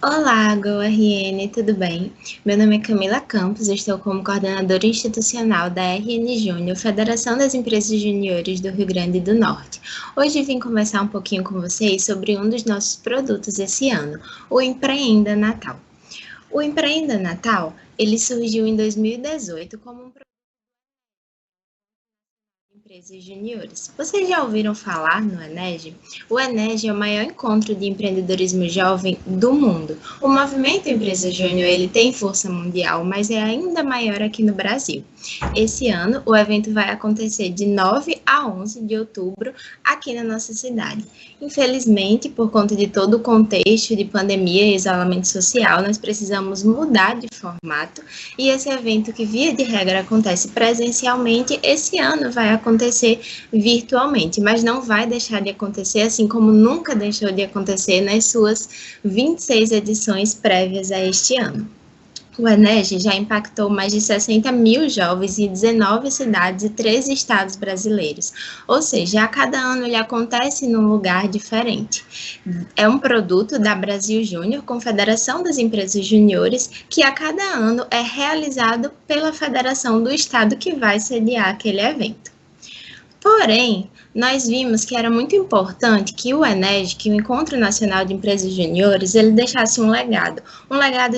Olá, GoRN, tudo bem? Meu nome é Camila Campos, estou como coordenadora institucional da RN Júnior, Federação das Empresas Juniores do Rio Grande do Norte. Hoje vim conversar um pouquinho com vocês sobre um dos nossos produtos esse ano, o Empreenda Natal. O Empreenda Natal, ele surgiu em 2018 como um empresas juniores. Vocês já ouviram falar no Eneg? O Eneg é o maior encontro de empreendedorismo jovem do mundo. O movimento Empresa Júnior ele tem força mundial, mas é ainda maior aqui no Brasil. Esse ano, o evento vai acontecer de 9 a 11 de outubro aqui na nossa cidade. Infelizmente, por conta de todo o contexto de pandemia e isolamento social, nós precisamos mudar de formato e esse evento que, via de regra, acontece presencialmente, esse ano vai acontecer virtualmente, mas não vai deixar de acontecer, assim como nunca deixou de acontecer nas suas 26 edições prévias a este ano. O Eneg já impactou mais de 60 mil jovens em 19 cidades e 13 estados brasileiros, ou seja, a cada ano ele acontece num lugar diferente. É um produto da Brasil Júnior, Confederação das Empresas Juniores, que a cada ano é realizado pela federação do estado que vai sediar aquele evento. Porém, nós vimos que era muito importante que o Eneg, que o Encontro Nacional de Empresas Juniores, ele deixasse um legado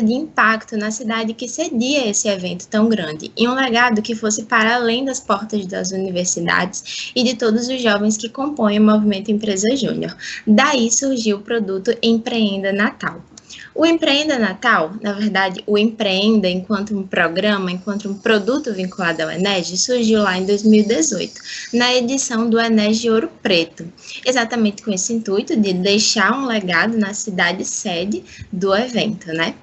de impacto na cidade que cedia esse evento tão grande, e um legado que fosse para além das portas das universidades e de todos os jovens que compõem o movimento Empresa Júnior. Daí surgiu o produto Empreenda Natal. O Empreenda Natal, na verdade, o Empreenda enquanto um programa, enquanto um produto vinculado ao Eneg, surgiu lá em 2018, na edição do Eneg Ouro Preto, exatamente com esse intuito de deixar um legado na cidade sede do evento, né?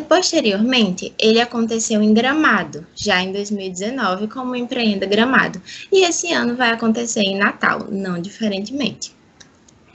Posteriormente, ele aconteceu em Gramado, já em 2019, como Empreenda Gramado, e esse ano vai acontecer em Natal, não diferentemente.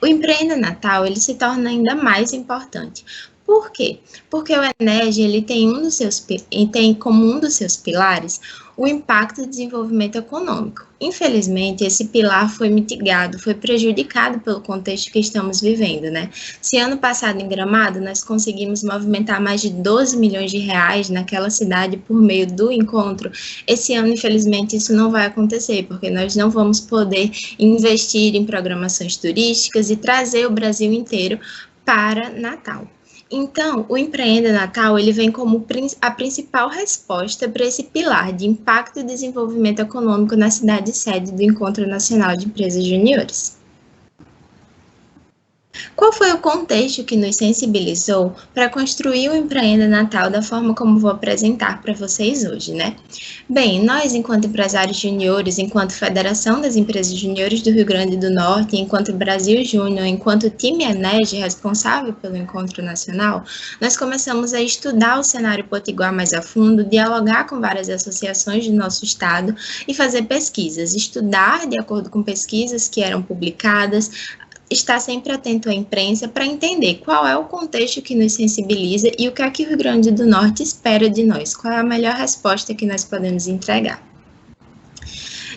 O Empreenda Natal ele se torna ainda mais importante. Por quê? Porque o Eneg ele tem como um dos seus pilares o impacto do desenvolvimento econômico. Infelizmente, esse pilar foi mitigado, foi prejudicado pelo contexto que estamos vivendo, né? Se ano passado em Gramado nós conseguimos movimentar mais de 12 milhões de reais naquela cidade por meio do encontro, esse ano, infelizmente, isso não vai acontecer, porque nós não vamos poder investir em programações turísticas e trazer o Brasil inteiro para Natal. Então, o Empreenda Natal, ele vem como a principal resposta para esse pilar de impacto e desenvolvimento econômico na cidade sede do Encontro Nacional de Empresas Juniores. Qual foi o contexto que nos sensibilizou para construir o Empreenda Natal da forma como vou apresentar para vocês hoje, né? Bem, nós, enquanto empresários juniores, enquanto Federação das Empresas Juniores do Rio Grande do Norte, enquanto Brasil Júnior, enquanto time Eneg, responsável pelo Encontro Nacional, nós começamos a estudar o cenário potiguar mais a fundo, dialogar com várias associações do nosso estado e fazer pesquisas, estudar de acordo com pesquisas que eram publicadas, estar sempre atento à imprensa para entender qual é o contexto que nos sensibiliza e o que é que o Rio Grande do Norte espera de nós, qual é a melhor resposta que nós podemos entregar.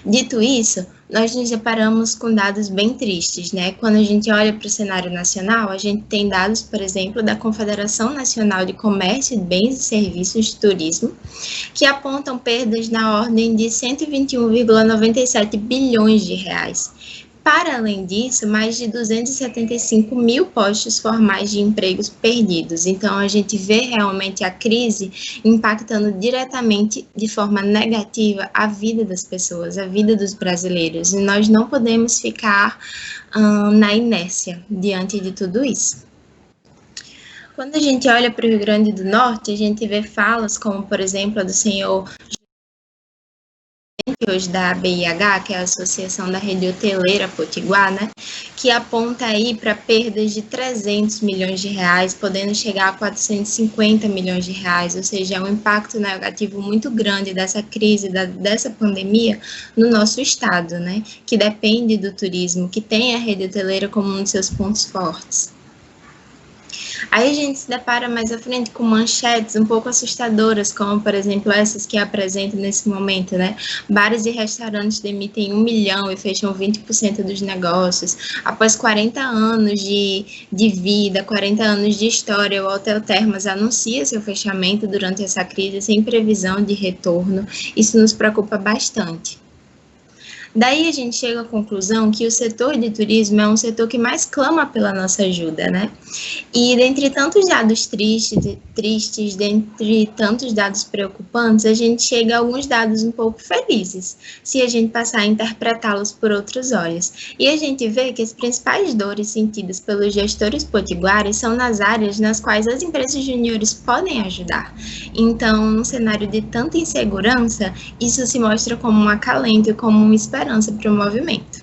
Dito isso, nós nos deparamos com dados bem tristes, né? Quando a gente olha para o cenário nacional, a gente tem dados, por exemplo, da Confederação Nacional de Comércio, Bens e Serviços de Turismo, que apontam perdas na ordem de 121,97 bilhões de reais. Para além disso, mais de 275 mil postos formais de empregos perdidos. Então, a gente vê realmente a crise impactando diretamente, de forma negativa, a vida das pessoas, a vida dos brasileiros. E nós não podemos ficar na inércia diante de tudo isso. Quando a gente olha para o Rio Grande do Norte, a gente vê falas como, por exemplo, a do senhor hoje da ABIH, que é a Associação da Rede Hoteleira Potiguar, né, que aponta aí para perdas de 300 milhões de reais, podendo chegar a 450 milhões de reais, ou seja, é um impacto negativo muito grande dessa crise, dessa pandemia no nosso estado, né, que depende do turismo, que tem a rede hoteleira como um dos seus pontos fortes. Aí a gente se depara mais à frente com manchetes um pouco assustadoras, como, por exemplo, essas que apresento nesse momento, né? Bares e restaurantes demitem 1 milhão e fecham 20% dos negócios. Após 40 anos de vida, 40 anos de história, o Hotel Termas anuncia seu fechamento durante essa crise sem previsão de retorno. Isso nos preocupa bastante. Daí a gente chega à conclusão que o setor de turismo é um setor que mais clama pela nossa ajuda, né? E dentre tantos dados tristes, dentre tantos dados preocupantes, a gente chega a alguns dados um pouco felizes, se a gente passar a interpretá-los por outros olhos. E a gente vê que as principais dores sentidas pelos gestores potiguares são nas áreas nas quais as empresas juniores podem ajudar. Então, num cenário de tanta insegurança, isso se mostra como um acalento e como uma esperança para o movimento.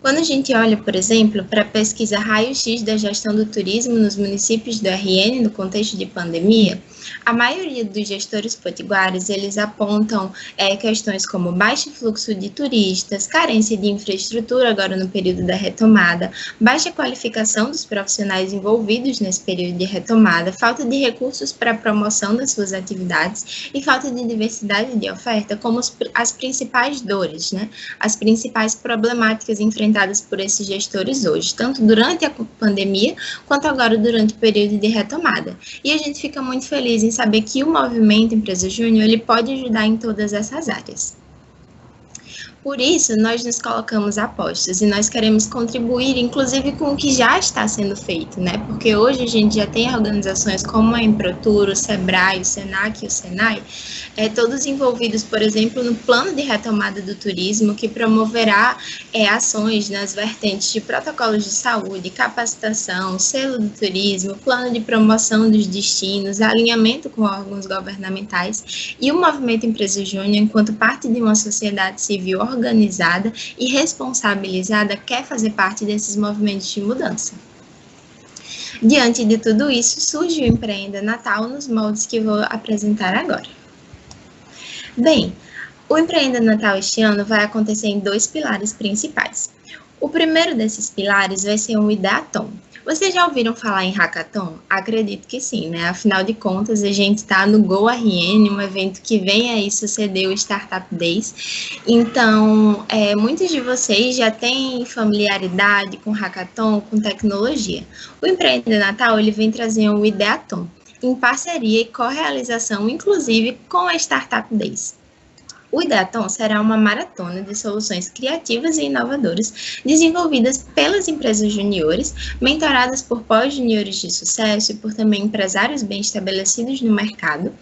Quando a gente olha, por exemplo, para a pesquisa Raio-X da gestão do turismo nos municípios do RN no contexto de pandemia, a maioria dos gestores potiguares, eles apontam questões como baixo fluxo de turistas, carência de infraestrutura agora no período da retomada, baixa qualificação dos profissionais envolvidos nesse período de retomada, falta de recursos para a promoção das suas atividades e falta de diversidade de oferta como as principais dores, né? As principais problemáticas enfrentadas por esses gestores hoje, tanto durante a pandemia quanto agora durante o período de retomada. E a gente fica muito feliz em saber que o movimento Empresa Júnior ele pode ajudar em todas essas áreas. Por isso, nós nos colocamos a postos e nós queremos contribuir, inclusive, com o que já está sendo feito, né? Porque hoje a gente já tem organizações como a Emprotur, o Sebrae, o Senac e o Senai, todos envolvidos, por exemplo, no plano de retomada do turismo, que promoverá ações nas vertentes de protocolos de saúde, capacitação, selo do turismo, plano de promoção dos destinos, alinhamento com órgãos governamentais e o movimento Empresa Júnior, enquanto parte de uma sociedade civil organizada e responsabilizada, quer fazer parte desses movimentos de mudança. Diante de tudo isso, surge o Empreenda Natal nos moldes que vou apresentar agora. Bem, o Empreenda Natal este ano vai acontecer em 2 pilares principais. O primeiro desses pilares vai ser um Ideathon. Vocês já ouviram falar em Hackathon? Acredito que sim, né? Afinal de contas, a gente está no GoRN, um evento que vem aí suceder o Startup Days. Então, muitos de vocês já têm familiaridade com Hackathon, com tecnologia. O Empreenda Natal, ele vem trazer um Ideathon, em parceria e co-realização, inclusive, com a Startup Days. O Ideathon será uma maratona de soluções criativas e inovadoras desenvolvidas pelas empresas juniores, mentoradas por pós-juniores de sucesso e por também empresários bem estabelecidos no mercado,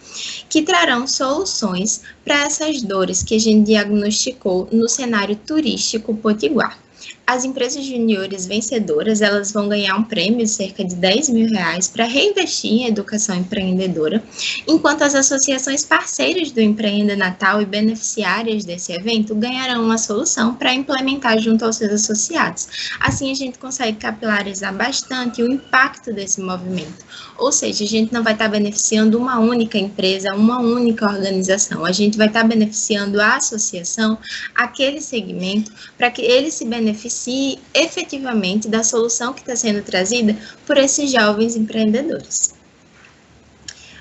que trarão soluções para essas dores que a gente diagnosticou no cenário turístico potiguar. As empresas juniores vencedoras, elas vão ganhar um prêmio de cerca de R$10 mil para reinvestir em educação empreendedora, enquanto as associações parceiras do Empreenda Natal e beneficiárias desse evento ganharão uma solução para implementar junto aos seus associados. Assim, a gente consegue capilarizar bastante o impacto desse movimento. Ou seja, a gente não vai estar beneficiando uma única empresa, uma única organização. A gente vai estar beneficiando a associação, aquele segmento, para que ele se beneficie efetivamente da solução que está sendo trazida por esses jovens empreendedores.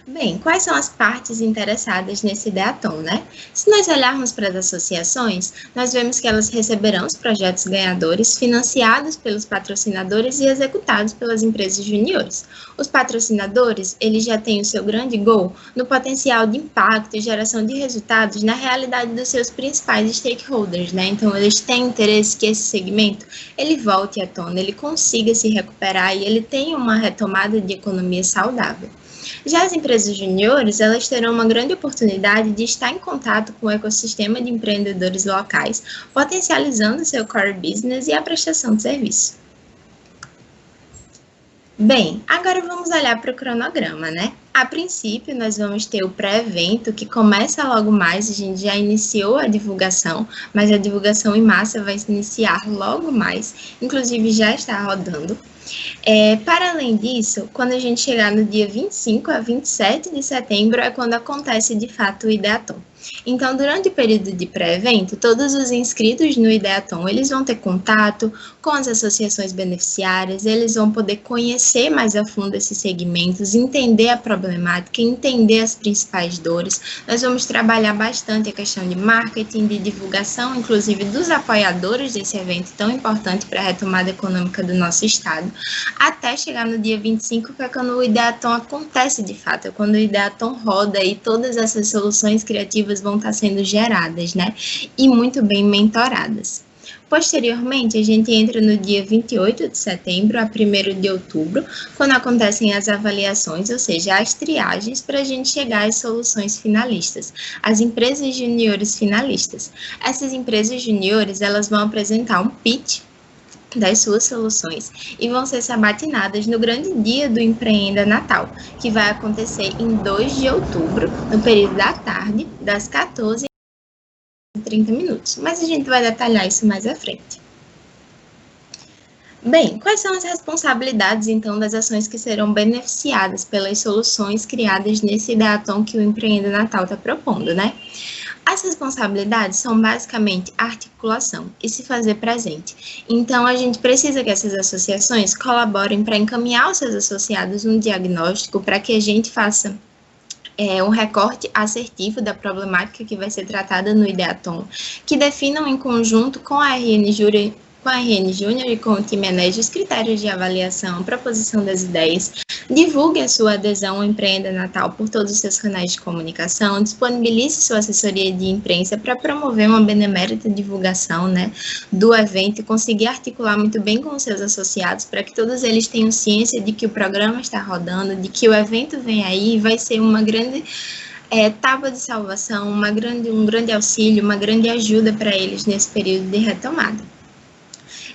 Bem, quais são as partes interessadas nesse Ideathon, né? Se nós olharmos para as associações, nós vemos que elas receberão os projetos ganhadores financiados pelos patrocinadores e executados pelas empresas juniores. Os patrocinadores, eles já têm o seu grande goal no potencial de impacto e geração de resultados na realidade dos seus principais stakeholders, né? Então, eles têm interesse que esse segmento, ele volte à tona, ele consiga se recuperar e ele tenha uma retomada de economia saudável. Já as empresas juniores, elas terão uma grande oportunidade de estar em contato com o ecossistema de empreendedores locais, potencializando seu core business e a prestação de serviço. Bem, agora vamos olhar para o cronograma, né? A princípio, nós vamos ter o pré-evento, que começa logo mais, a gente já iniciou a divulgação, mas a divulgação em massa vai se iniciar logo mais, inclusive já está rodando. Para além disso, quando a gente chegar no dia 25 a 27 de setembro, é quando acontece de fato o Ideatom. Então, durante o período de pré-evento, todos os inscritos no Ideatom, eles vão ter contato com as associações beneficiárias, eles vão poder conhecer mais a fundo esses segmentos, entender a problemática, entender as principais dores. Nós vamos trabalhar bastante a questão de marketing, de divulgação, inclusive dos apoiadores desse evento tão importante para a retomada econômica do nosso estado, até chegar no dia 25, que é quando o Ideatom acontece de fato, é quando o Ideatom roda e todas essas soluções criativas vão estar sendo geradas, né? E muito bem mentoradas. Posteriormente, a gente entra no dia 28 de setembro a 1º de outubro, quando acontecem as avaliações, ou seja, as triagens, para a gente chegar às soluções finalistas, as empresas juniores finalistas. Essas empresas juniores, elas vão apresentar um pitch das suas soluções e vão ser sabatinadas no grande dia do Empreenda Natal, que vai acontecer em 2 de outubro, no período da tarde, das 14h30. Mas a gente vai detalhar isso mais à frente. Bem, quais são as responsabilidades, então, das ações que serão beneficiadas pelas soluções criadas nesse Ideatom que o Empreenda Natal está propondo, né? As responsabilidades são basicamente articulação e se fazer presente. Então, a gente precisa que essas associações colaborem para encaminhar os seus associados um diagnóstico para que a gente faça um recorte assertivo da problemática que vai ser tratada no Ideatom, que definam em conjunto com a RN Júnior e com o time Enege os critérios de avaliação, proposição das ideias, divulgue a sua adesão ao Empreenda Natal por todos os seus canais de comunicação, disponibilize sua assessoria de imprensa para promover uma benemérita divulgação, né, do evento e conseguir articular muito bem com os seus associados para que todos eles tenham ciência de que o programa está rodando, de que o evento vem aí e vai ser uma grande tábua de salvação, um grande auxílio, uma grande ajuda para eles nesse período de retomada.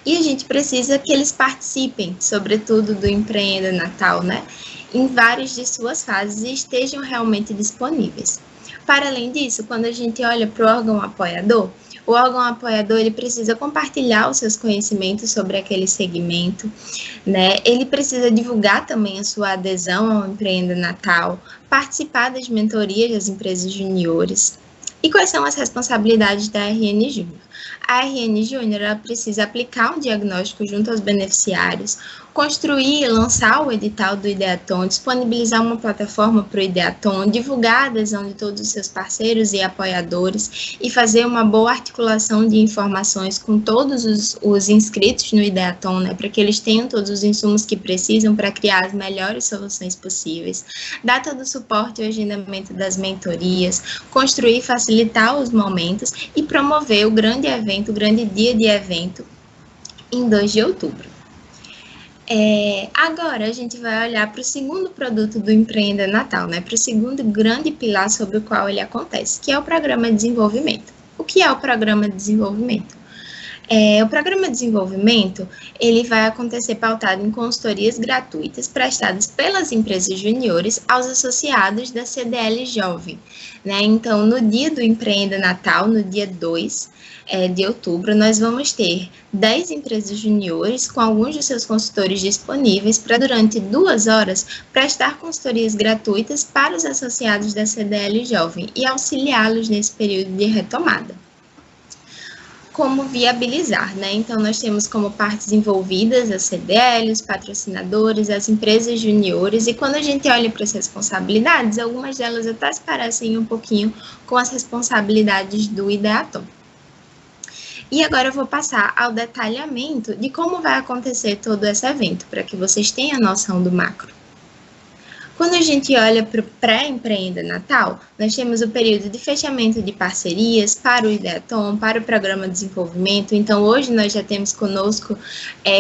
E a gente precisa que eles participem, sobretudo do Empreenda Natal, né, em várias de suas fases e estejam realmente disponíveis. Para além disso, quando a gente olha para o órgão apoiador, o órgão apoiador ele precisa compartilhar os seus conhecimentos sobre aquele segmento, né? Ele precisa divulgar também a sua adesão ao Empreenda Natal, participar das mentorias das empresas juniores. E quais são as responsabilidades da RN Júnior? A RN Júnior ela precisa aplicar um diagnóstico junto aos beneficiários, construir e lançar o edital do Ideatom, disponibilizar uma plataforma para o Ideatom, divulgar a adesão de todos os seus parceiros e apoiadores e fazer uma boa articulação de informações com todos os inscritos no Ideatom, né, para que eles tenham todos os insumos que precisam para criar as melhores soluções possíveis, dar todo o suporte e o agendamento das mentorias, construir e facilitar os momentos e promover o grande evento, o grande dia de evento em 2 de outubro. Agora a gente vai olhar para o segundo produto do Empreenda Natal, né? Para o segundo grande pilar sobre o qual ele acontece, que é o Programa de Desenvolvimento. O que é o Programa de Desenvolvimento? O Programa de Desenvolvimento, ele vai acontecer pautado em consultorias gratuitas prestadas pelas empresas juniores aos associados da CDL Jovem, né? Então, no dia do Empreenda Natal, no dia 2 de outubro, nós vamos ter 10 empresas juniores com alguns de seus consultores disponíveis para, durante 2 horas, prestar consultorias gratuitas para os associados da CDL Jovem e auxiliá-los nesse período de retomada. Como viabilizar, né? Então, nós temos como partes envolvidas a CDL, os patrocinadores, as empresas juniores, e quando a gente olha para as responsabilidades, algumas delas até se parecem um pouquinho com as responsabilidades do Ideatom. E agora eu vou passar ao detalhamento de como vai acontecer todo esse evento, para que vocês tenham noção do macro. Quando a gente olha para o pré-Empreenda Natal, nós temos o período de fechamento de parcerias para o Ideatom, para o Programa de Desenvolvimento. Então, hoje nós já temos conosco,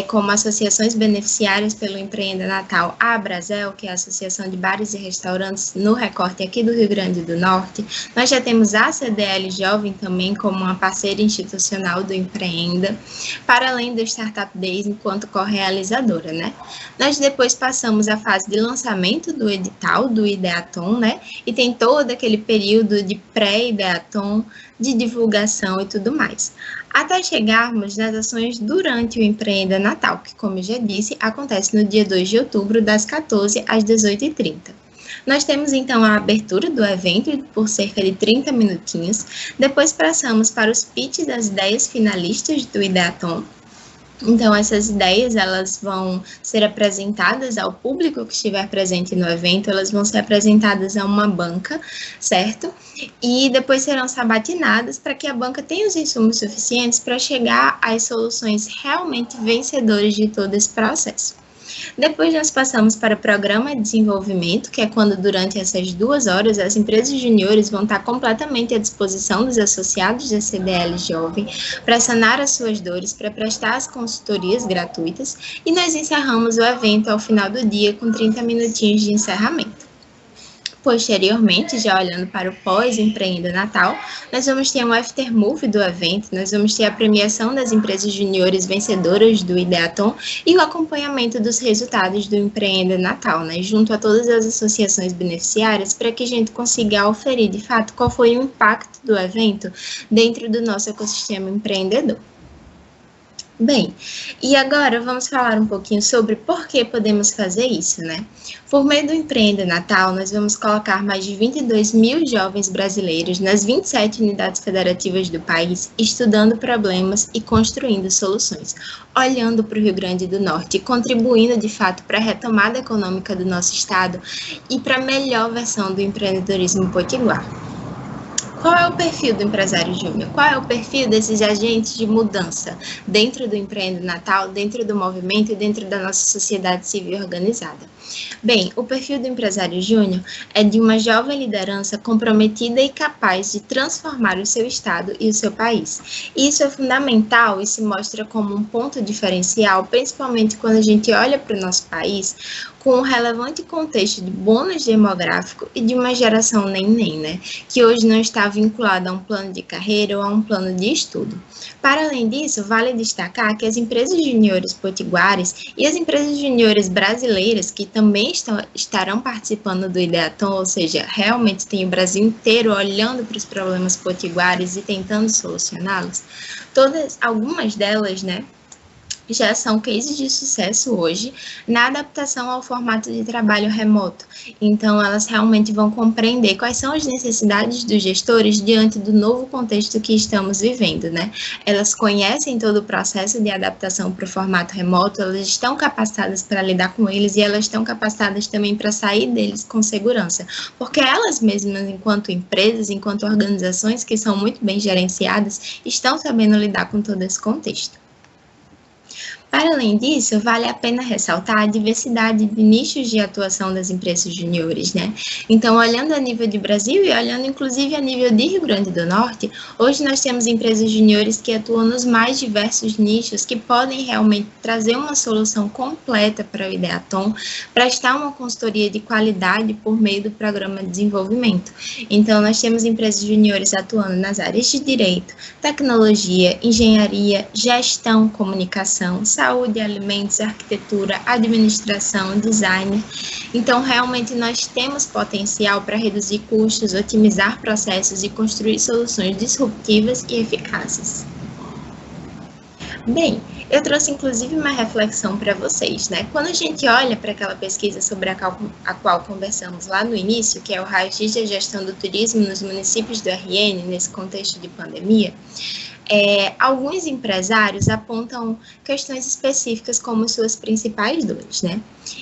como associações beneficiárias pelo Empreenda Natal, a Abrazel, que é a Associação de Bares e Restaurantes no recorte aqui do Rio Grande do Norte. Nós já temos a CDL Jovem também como uma parceira institucional do Empreenda, para além do Startup Days enquanto co-realizadora, né? Nós depois passamos a fase de lançamento do do edital do Ideaton, né? E tem todo aquele período de pré-Ideaton, de divulgação e tudo mais. Até chegarmos nas ações durante o Empreenda Natal, que, como eu já disse, acontece no dia 2 de outubro, das 14 às 18h30. Nós temos, então, a abertura do evento por cerca de 30 minutinhos, depois passamos para os pitches das ideias finalistas do Ideaton. Então, essas ideias, elas vão ser apresentadas ao público que estiver presente no evento, elas vão ser apresentadas a uma banca, certo? E depois serão sabatinadas para que a banca tenha os insumos suficientes para chegar às soluções realmente vencedoras de todo esse processo. Depois nós passamos para o programa de desenvolvimento, que é quando durante essas 2 horas as empresas juniores vão estar completamente à disposição dos associados da CDL Jovem para sanar as suas dores, para prestar as consultorias gratuitas, e nós encerramos o evento ao final do dia com 30 minutinhos de encerramento. Posteriormente, já olhando para o pós-Empreenda Natal, nós vamos ter um aftermovie do evento, nós vamos ter a premiação das empresas juniores vencedoras do Ideaton e o acompanhamento dos resultados do Empreenda Natal, né, junto a todas as associações beneficiárias, para que a gente consiga auferir, de fato, qual foi o impacto do evento dentro do nosso ecossistema empreendedor. Bem, e agora vamos falar um pouquinho sobre por que podemos fazer isso, né? Por meio do Empreenda Natal, nós vamos colocar mais de 22 mil jovens brasileiros nas 27 unidades federativas do país, estudando problemas e construindo soluções, olhando para o Rio Grande do Norte e contribuindo, de fato, para a retomada econômica do nosso estado e para a melhor versão do empreendedorismo potiguar. Qual é o perfil do empresário júnior? Qual é o perfil desses agentes de mudança dentro do Empreenda Natal, dentro do movimento e dentro da nossa sociedade civil organizada? Bem, o perfil do empresário júnior é de uma jovem liderança comprometida e capaz de transformar o seu estado e o seu país. E isso é fundamental e se mostra como um ponto diferencial, principalmente quando a gente olha para o nosso país, com um relevante contexto de bônus demográfico e de uma geração nem-nem, né? Que hoje não está vinculada a um plano de carreira ou a um plano de estudo. Para além disso, vale destacar que as empresas juniores potiguares e as empresas juniores brasileiras, que também estarão participando do Ideaton, ou seja, realmente tem o Brasil inteiro olhando para os problemas potiguares e tentando solucioná-los, algumas delas, né, já são cases de sucesso hoje na adaptação ao formato de trabalho remoto. Então, elas realmente vão compreender quais são as necessidades dos gestores diante do novo contexto que estamos vivendo, né? Elas conhecem todo o processo de adaptação para o formato remoto, elas estão capacitadas para lidar com eles e elas estão capacitadas também para sair deles com segurança, porque elas mesmas, enquanto empresas, enquanto organizações que são muito bem gerenciadas, estão sabendo lidar com todo esse contexto. Para além disso, vale a pena ressaltar a diversidade de nichos de atuação das empresas juniores, né? Então, olhando a nível de Brasil e olhando inclusive a nível de Rio Grande do Norte, hoje nós temos empresas juniores que atuam nos mais diversos nichos, que podem realmente trazer uma solução completa para o Ideaton, prestar uma consultoria de qualidade por meio do programa de desenvolvimento. Então, nós temos empresas juniores atuando nas áreas de direito, tecnologia, engenharia, gestão, comunicação, saúde, alimentos, arquitetura, administração, design. Então, realmente, nós temos potencial para reduzir custos, otimizar processos e construir soluções disruptivas e eficazes. Bem, eu trouxe inclusive uma reflexão para vocês, né? Quando a gente olha para aquela pesquisa sobre a qual conversamos lá no início, que é o raio-x da gestão do turismo nos municípios do RN, nesse contexto de pandemia, alguns empresários apontam questões específicas como suas principais dores, né?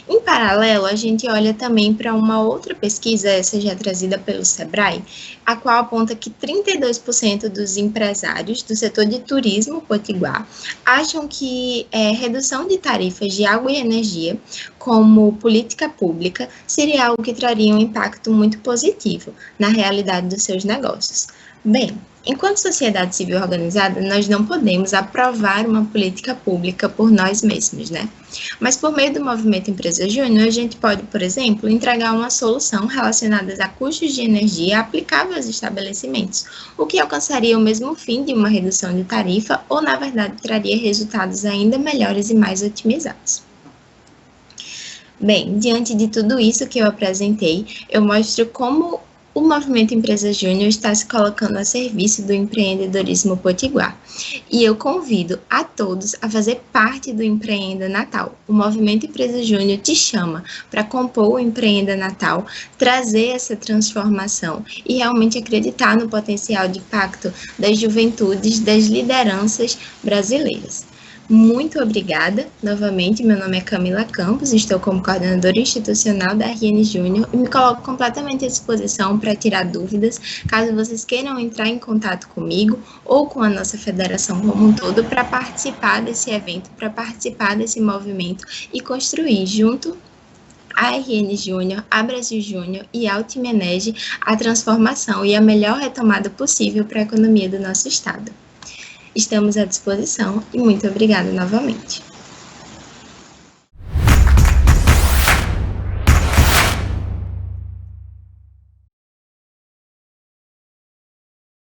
Em paralelo, a gente olha também para uma outra pesquisa, essa já trazida pelo Sebrae, a qual aponta que 32% dos empresários do setor de turismo potiguar acham que redução de tarifas de água e energia como política pública seria algo que traria um impacto muito positivo na realidade dos seus negócios. Bem, enquanto sociedade civil organizada, nós não podemos aprovar uma política pública por nós mesmos, né? Mas por meio do movimento Empresa Júnior, a gente pode, por exemplo, entregar uma solução relacionada a custos de energia aplicável aos estabelecimentos, o que alcançaria o mesmo fim de uma redução de tarifa ou, na verdade, traria resultados ainda melhores e mais otimizados. Bem, diante de tudo isso que eu apresentei, eu mostro como o Movimento Empresa Júnior está se colocando a serviço do empreendedorismo potiguar. E eu convido a todos a fazer parte do Empreenda Natal. O Movimento Empresa Júnior te chama para compor o Empreenda Natal, trazer essa transformação e realmente acreditar no potencial de impacto das juventudes, das lideranças brasileiras. Muito obrigada. Novamente, meu nome é Camila Campos, estou como coordenadora institucional da RN Júnior e me coloco completamente à disposição para tirar dúvidas, caso vocês queiram entrar em contato comigo ou com a nossa federação como um todo para participar desse evento, para participar desse movimento e construir junto a RN Júnior, a Brasil Júnior e a Ultimenege a transformação e a melhor retomada possível para a economia do nosso estado. Estamos à disposição e muito obrigada novamente.